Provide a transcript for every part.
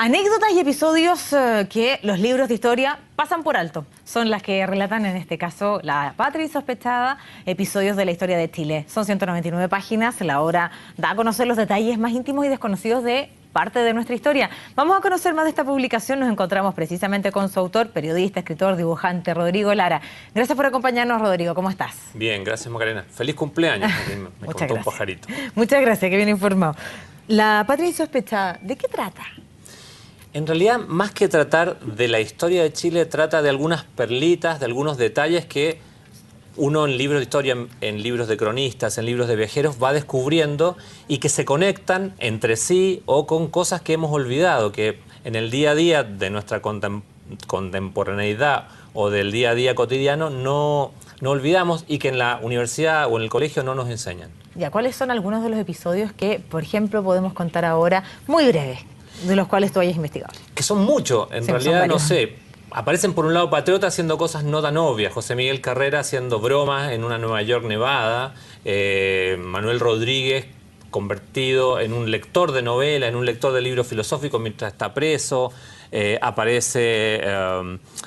Anécdotas y episodios que los libros de historia pasan por alto. Son las que relatan en este caso La Patria Insospechada, episodios de la historia de Chile. Son 199 páginas, la obra da a conocer los detalles más íntimos y desconocidos de parte de nuestra historia. Vamos a conocer más de esta publicación, nos encontramos precisamente con su autor, periodista, escritor, dibujante, Rodrigo Lara. Gracias por acompañarnos, Rodrigo, ¿cómo estás? Bien, gracias Macarena. Feliz cumpleaños, me contó un pajarito. Muchas gracias, que bien informado. La Patria Insospechada, ¿de qué trata? En realidad, más que tratar de la historia de Chile, trata de algunas perlitas, de algunos detalles que uno en libros de historia, en libros de cronistas, en libros de viajeros, va descubriendo y que se conectan entre sí o con cosas que hemos olvidado, que en el día a día de nuestra contemporaneidad o del día a día cotidiano no olvidamos y que en la universidad o en el colegio no nos enseñan. Ya, ¿cuáles son algunos de los episodios que, por ejemplo, podemos contar ahora, muy breves, de los cuales tú hayas investigado? Que son muchos, en realidad, no sé. Aparecen por un lado patriotas haciendo cosas no tan obvias. José Miguel Carrera haciendo bromas en una Nueva York nevada. Manuel Rodríguez convertido en un lector de novela, en un lector de libros filosóficos mientras está preso. Aparece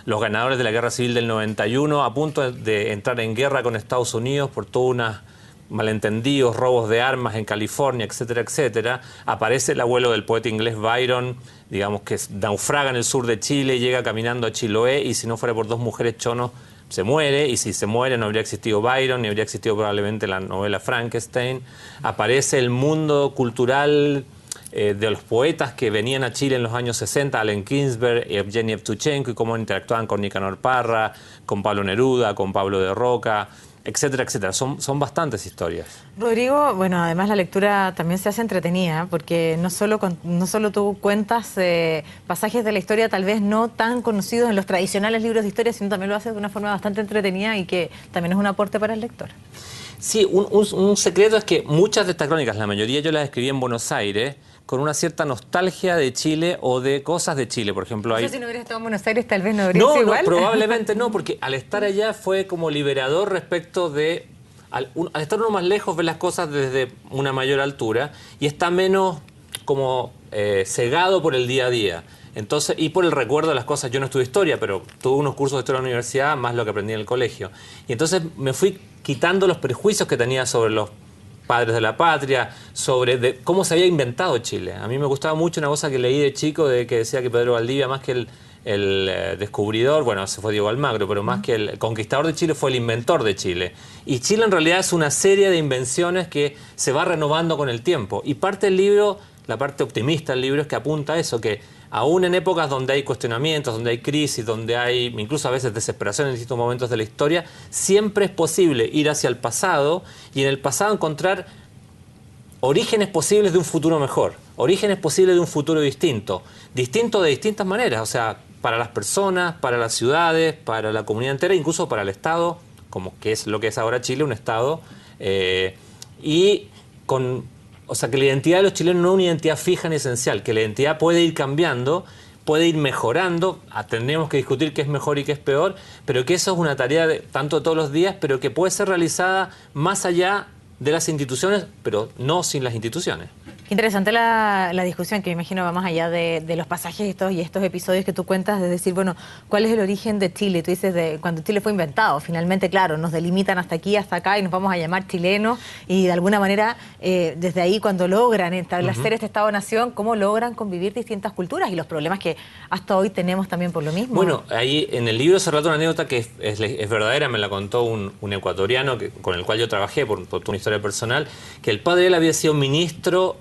los ganadores de la Guerra Civil del 91 a punto de entrar en guerra con Estados Unidos por todas unas malentendidos, robos de armas en California, etcétera, etcétera. Aparece el abuelo del poeta inglés Byron, digamos que naufraga en el sur de Chile, llega caminando a Chiloé y si no fuera por dos mujeres chonos se muere, y si se muere no habría existido Byron, ni habría existido probablemente la novela Frankenstein. Aparece el mundo cultural de los poetas que venían a Chile en los años 60, Allen Ginsberg, Evgeny Evtuchenko, y cómo interactuaban con Nicanor Parra, con Pablo Neruda, con Pablo de Roca, etcétera, etcétera. Son bastantes historias. Rodrigo, bueno, además la lectura también se hace entretenida, porque no solo tú cuentas pasajes de la historia tal vez no tan conocidos en los tradicionales libros de historia, sino también lo haces de una forma bastante entretenida y que también es un aporte para el lector. Sí, un secreto es que muchas de estas crónicas, la mayoría yo las escribí en Buenos Aires, con una cierta nostalgia de Chile o de cosas de Chile, por ejemplo. Si no hubieras estado en Buenos Aires, tal vez no habría sido igual. No, probablemente no, porque al estar allá fue como liberador respecto de... Al estar uno más lejos, ve las cosas desde una mayor altura y está menos como cegado por el día a día. Entonces, y por el recuerdo de las cosas. Yo no estudié historia, pero tuve unos cursos de historia en la universidad, más lo que aprendí en el colegio. Y entonces me fui quitando los prejuicios que tenía sobre los padres de la patria, sobre cómo se había inventado Chile. A mí me gustaba mucho una cosa que leí de chico, que decía que Pedro Valdivia, más que el descubridor, bueno, se fue Diego Almagro, pero más que el conquistador de Chile, fue el inventor de Chile. Y Chile en realidad es una serie de invenciones que se va renovando con el tiempo. Y parte del libro, la parte optimista del libro, es que apunta a eso, que aún en épocas donde hay cuestionamientos, donde hay crisis, donde hay incluso a veces desesperación en distintos momentos de la historia, siempre es posible ir hacia el pasado y en el pasado encontrar orígenes posibles de un futuro mejor, orígenes posibles de un futuro distinto de distintas maneras, o sea, para las personas, para las ciudades, para la comunidad entera, incluso para el Estado, como que es lo que es ahora Chile, un Estado, o sea, que la identidad de los chilenos no es una identidad fija ni esencial, que la identidad puede ir cambiando, puede ir mejorando, tendremos que discutir qué es mejor y qué es peor, pero que eso es una tarea tanto de todos los días, pero que puede ser realizada más allá de las instituciones, pero no sin las instituciones. Qué interesante la discusión, que me imagino va más allá de los pasajes y estos episodios que tú cuentas, de decir, bueno, ¿cuál es el origen de Chile? Tú dices, cuando Chile fue inventado, finalmente, claro, nos delimitan hasta aquí, hasta acá, y nos vamos a llamar chilenos, y de alguna manera, desde ahí, cuando logran establecer este Estado-Nación, ¿cómo logran convivir distintas culturas? Y los problemas que hasta hoy tenemos también por lo mismo. Bueno, ahí en el libro se relata una anécdota que es verdadera, me la contó un ecuatoriano con el cual yo trabajé por una historia personal, que el padre de él había sido ministro,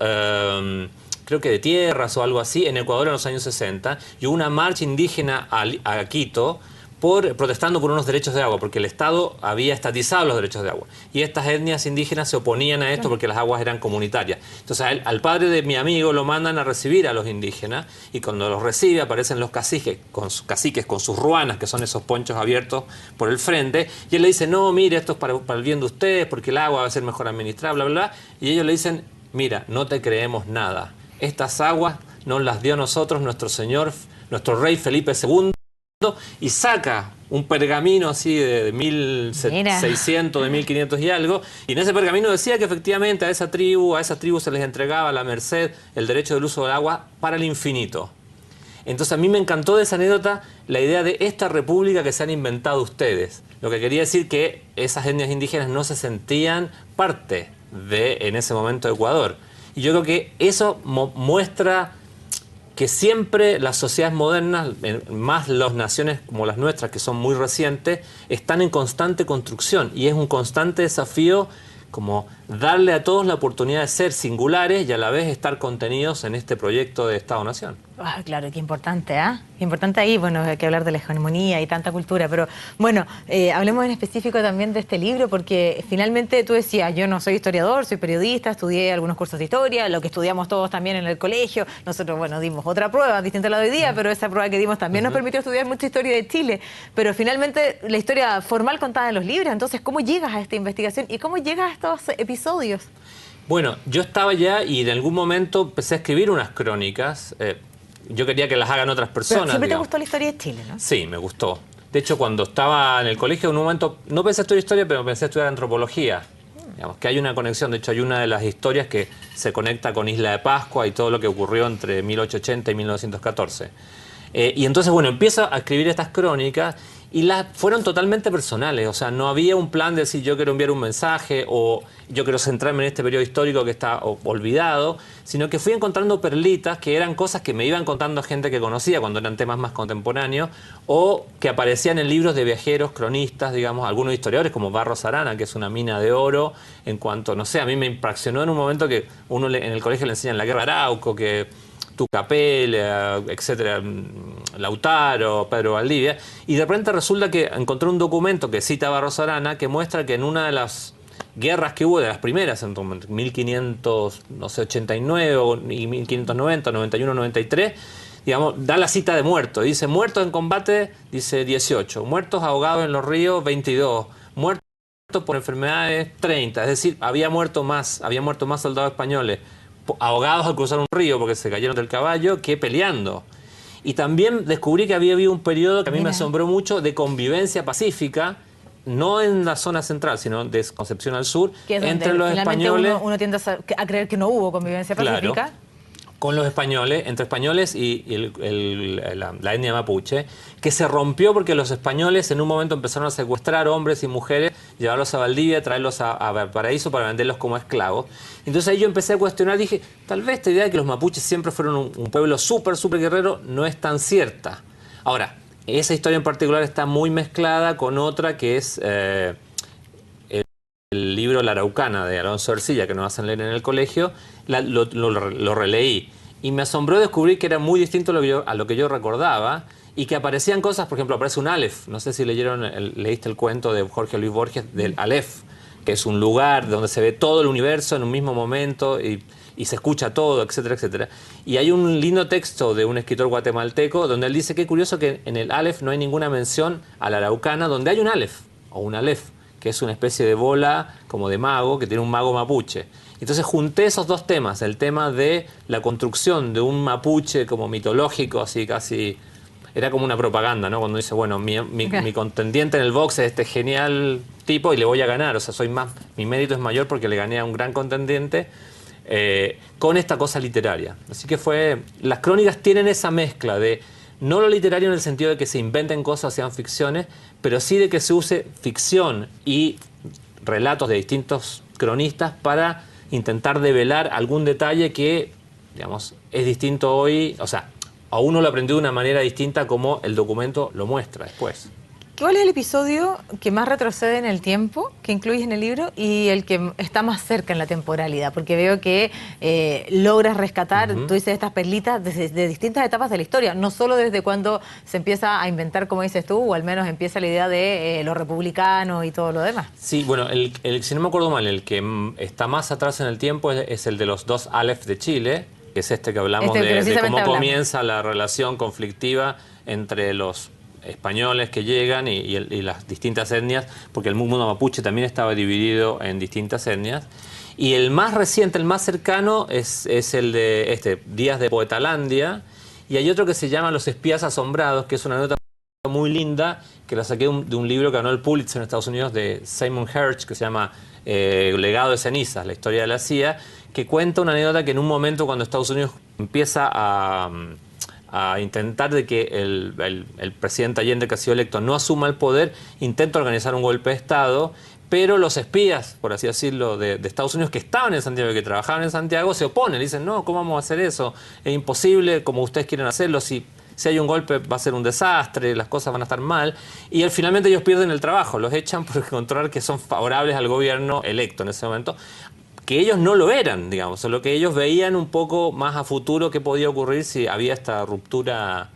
creo que de tierras o algo así, en Ecuador en los años 60, y hubo una marcha indígena a Quito protestando por unos derechos de agua, porque el Estado había estatizado los derechos de agua. Y estas etnias indígenas se oponían a esto porque las aguas eran comunitarias. Entonces al padre de mi amigo lo mandan a recibir a los indígenas, y cuando los recibe aparecen los caciques con sus ruanas, que son esos ponchos abiertos por el frente, y él le dice, no, mire, esto es para el bien de ustedes, porque el agua va a ser mejor administrada, bla, bla, bla. Y ellos le dicen, mira, no te creemos nada. Estas aguas nos las dio a nosotros nuestro señor, nuestro rey Felipe II, y saca un pergamino así de 1600, de 1500 y algo, y en ese pergamino decía que efectivamente a esa tribu se les entregaba la merced, el derecho del uso del agua para el infinito. Entonces a mí me encantó de esa anécdota la idea de esta república que se han inventado ustedes. Lo que quería decir que esas etnias indígenas no se sentían parte de, en ese momento, de Ecuador. Y yo creo que eso muestra que siempre las sociedades modernas, más las naciones como las nuestras, que son muy recientes, están en constante construcción y es un constante desafío como darle a todos la oportunidad de ser singulares y a la vez estar contenidos en este proyecto de Estado-Nación. Ah, claro, qué importante, ¿ah? Qué importante ahí, bueno, hay que hablar de la hegemonía y tanta cultura, pero bueno, hablemos en específico también de este libro, porque finalmente tú decías, yo no soy historiador, soy periodista, estudié algunos cursos de historia, lo que estudiamos todos también en el colegio, nosotros, bueno, dimos otra prueba, distinta a la de hoy día, pero esa prueba que dimos también nos permitió estudiar mucha historia de Chile, pero finalmente la historia formal contada en los libros, entonces, ¿cómo llegas a esta investigación y cómo llegas a estos episodios? Bueno, yo estaba ya y en algún momento empecé a escribir unas crónicas. Yo quería que las hagan otras personas. Pero siempre digamos. te gustó la historia de Chile, ¿no? Sí, me gustó. De hecho, cuando estaba en el colegio, en un momento, no pensé estudiar historia, pero pensé estudiar antropología. Digamos, que hay una conexión. De hecho, hay una de las historias que se conecta con Isla de Pascua y todo lo que ocurrió entre 1880 y 1914. Y entonces, bueno, empiezo a escribir estas crónicas y fueron totalmente personales. O sea, no había un plan de decir yo quiero enviar un mensaje o yo quiero centrarme en este periodo histórico que está olvidado, sino que fui encontrando perlitas que eran cosas que me iban contando gente que conocía cuando eran temas más contemporáneos o que aparecían en libros de viajeros, cronistas, digamos, algunos historiadores como Barros Arana, que es una mina de oro en cuanto, no sé, a mí me impresionó en un momento que uno en el colegio le enseñan la guerra de Arauco, que Tucapel, etcétera, Lautaro, Pedro Valdivia, y de repente resulta que encontré un documento que cita a Barros Arana que muestra que en una de las guerras que hubo, de las primeras, en 1589 y 1590, 91, 93, digamos, da la cita de muertos. Dice, muertos en combate, dice 18, muertos ahogados en los ríos, 22, muertos por enfermedades, 30, es decir, había muerto más soldados españoles ahogados al cruzar un río porque se cayeron del caballo que peleando. Y también descubrí que había habido un periodo que a mí me asombró mucho de convivencia pacífica, no en la zona central, sino de Concepción al sur, entre los españoles. Uno tiende a creer que no hubo convivencia pacífica. Claro, con los españoles, entre españoles y la etnia mapuche, que se rompió porque los españoles en un momento empezaron a secuestrar hombres y mujeres, llevarlos a Valdivia, traerlos a Valparaíso para venderlos como esclavos. Entonces ahí yo empecé a cuestionar, dije, tal vez esta idea de que los mapuches siempre fueron un pueblo súper guerrero no es tan cierta. Ahora, esa historia en particular está muy mezclada con otra que es el libro La Araucana de Alonso Ercilla, que nos hacen leer en el colegio, lo releí. Y me asombró descubrir que era muy distinto a lo que yo recordaba y que aparecían cosas, por ejemplo, aparece un Aleph. No sé si leíste el cuento de Jorge Luis Borges del Aleph, que es un lugar donde se ve todo el universo en un mismo momento y se escucha todo, etcétera, etcétera. Y hay un lindo texto de un escritor guatemalteco donde él dice que es curioso que en el Aleph no hay ninguna mención a la Araucana, donde hay un Aleph o un Aleph, que es una especie de bola como de mago, que tiene un mago mapuche. Entonces junté esos dos temas, el tema de la construcción de un mapuche como mitológico, así casi, era como una propaganda, ¿no? Cuando dice, bueno, mi contendiente en el box es este genial tipo y le voy a ganar, o sea, mi mérito es mayor porque le gané a un gran contendiente, con esta cosa literaria. Así que las crónicas tienen esa mezcla de, no lo literario en el sentido de que se inventen cosas, sean ficciones, pero sí de que se use ficción y relatos de distintos cronistas para intentar develar algún detalle que, digamos, es distinto hoy, o sea, a uno lo aprendió de una manera distinta como el documento lo muestra después. ¿Cuál es el episodio que más retrocede en el tiempo, que incluyes en el libro, y el que está más cerca en la temporalidad? Porque veo que logras rescatar, tú dices, estas perlitas de distintas etapas de la historia, no solo desde cuando se empieza a inventar, como dices tú, o al menos empieza la idea de los republicanos y todo lo demás. Sí, bueno, si no me acuerdo mal, el que está más atrás en el tiempo es el de los dos Aleph de Chile, que es este que hablamos de cómo comienza la relación conflictiva entre los españoles que llegan y las distintas etnias, porque el mundo mapuche también estaba dividido en distintas etnias. Y el más reciente, el más cercano, es el de Días de Poetalandia, y hay otro que se llama Los espías asombrados, que es una nota muy linda, que la saqué de un libro que ganó el Pulitzer en Estados Unidos de Simon Hersh, que se llama Legado de cenizas, la historia de la CIA, que cuenta una anécdota que en un momento cuando Estados Unidos empieza a a intentar de que el presidente Allende, que ha sido electo, no asuma el poder, intenta organizar un golpe de Estado, pero los espías, por así decirlo, de Estados Unidos que estaban en Santiago y que trabajaban en Santiago se oponen, dicen, no, ¿cómo vamos a hacer eso? Es imposible como ustedes quieren hacerlo, si hay un golpe va a ser un desastre, las cosas van a estar mal, y finalmente ellos pierden el trabajo, los echan por encontrar que son favorables al gobierno electo en ese momento, que ellos no lo eran, digamos, solo que ellos veían un poco más a futuro qué podía ocurrir si había esta ruptura,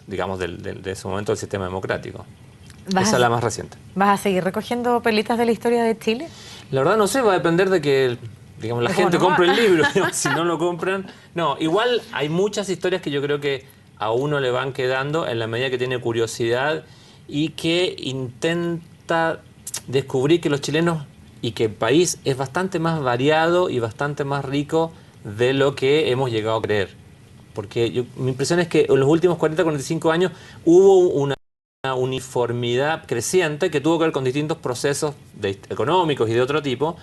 digamos, de ese momento del sistema democrático. Esa es la más reciente. ¿Vas a seguir recogiendo perlitas de la historia de Chile? La verdad no sé, va a depender de que, digamos, la gente compre el libro, digamos, si no lo compran. No, igual hay muchas historias que yo creo que a uno le van quedando en la medida que tiene curiosidad y que intenta descubrir que los chilenos y que el país es bastante más variado y bastante más rico de lo que hemos llegado a creer. Porque mi impresión es que en los últimos 40, 45 años hubo una uniformidad creciente que tuvo que ver con distintos procesos económicos y de otro tipo,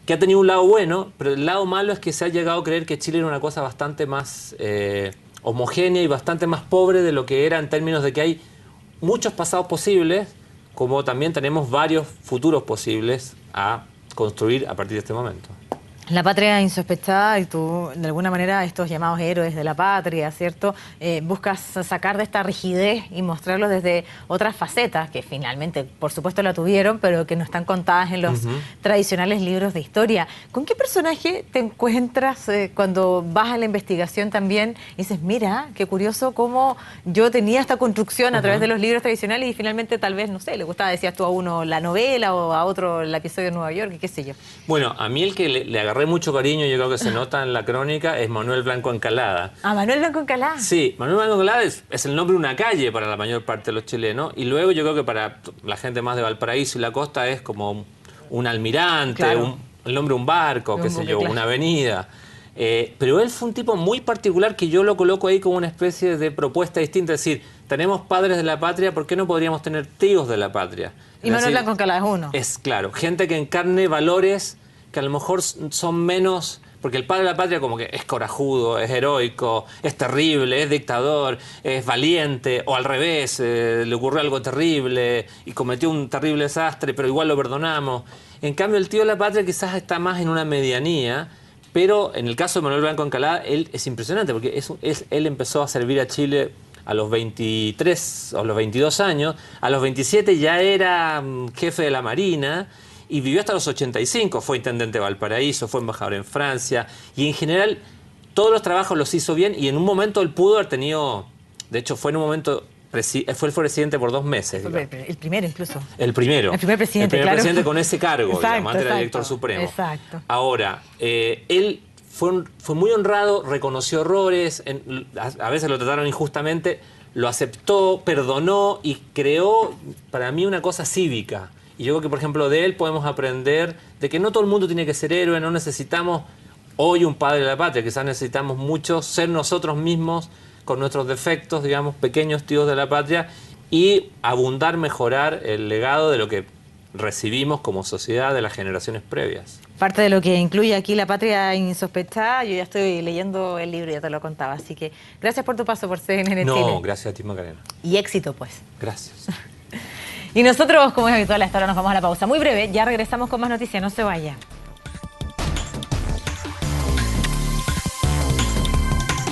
que ha tenido un lado bueno, pero el lado malo es que se ha llegado a creer que Chile era una cosa bastante más homogénea y bastante más pobre de lo que era en términos de que hay muchos pasados posibles, como también tenemos varios futuros posibles a construir a partir de este momento. La patria insospechada, y tú, de alguna manera, estos llamados héroes de la patria, ¿cierto? Buscas sacar de esta rigidez y mostrarlos desde otras facetas, que finalmente, por supuesto, la tuvieron, pero que no están contadas en los tradicionales libros de historia. ¿Con qué personaje te encuentras cuando vas a la investigación también y dices, mira, qué curioso cómo yo tenía esta construcción a través de los libros tradicionales y finalmente tal vez, no sé, le gustaba, decías tú, a uno la novela o a otro el episodio de Nueva York, y qué sé yo? Bueno, a mí el que le agarré mucho cariño, yo creo que se nota en la crónica, es Manuel Blanco Encalada. Ah, Manuel Blanco Encalada. Sí, Manuel Blanco Encalada es el nombre de una calle para la mayor parte de los chilenos, y luego yo creo que para la gente más de Valparaíso y la costa es como un almirante, claro, el nombre de un barco, qué sé yo, claro, una avenida. Pero él fue un tipo muy particular que yo lo coloco ahí como una especie de propuesta distinta, es decir, tenemos padres de la patria, ¿por qué no podríamos tener tíos de la patria? Y Manuel Blanco Encalada es uno. Es claro, gente que encarne valores que a lo mejor son menos, porque el padre de la patria como que es corajudo, es heroico, es terrible, es dictador, es valiente, o al revés, le ocurrió algo terrible y cometió un terrible desastre, pero igual lo perdonamos. En cambio, el tío de la patria quizás está más en una medianía, pero en el caso de Manuel Blanco Encalada, él es impresionante, porque él empezó a servir a Chile a los 23 o los 22 años, a los 27 ya era jefe de la Marina, y vivió hasta los 85, fue intendente de Valparaíso, fue embajador en Francia, y en general todos los trabajos los hizo bien, y en un momento él pudo haber tenido, de hecho fue en un momento, fue presidente por 2 meses. El primero incluso. El primero. El primer presidente, claro. Presidente con ese cargo, exacto, digamos, antes era director supremo. Exacto. Ahora, él fue muy honrado, reconoció errores, a veces lo trataron injustamente, lo aceptó, perdonó y creó para mí una cosa cívica. Y yo creo que, por ejemplo, de él podemos aprender de que no todo el mundo tiene que ser héroe, no necesitamos hoy un padre de la patria, quizás necesitamos mucho ser nosotros mismos con nuestros defectos, digamos, pequeños tíos de la patria, y abundar, mejorar el legado de lo que recibimos como sociedad de las generaciones previas. Parte de lo que incluye aquí La patria insospechada, yo ya estoy leyendo el libro, ya te lo contaba, así que gracias por tu paso por CNN Chile. No, gracias a ti, Macarena. Y éxito, pues. Gracias. Y nosotros, como es habitual, a esta hora nos vamos a la pausa muy breve, ya regresamos con más noticias, no se vaya.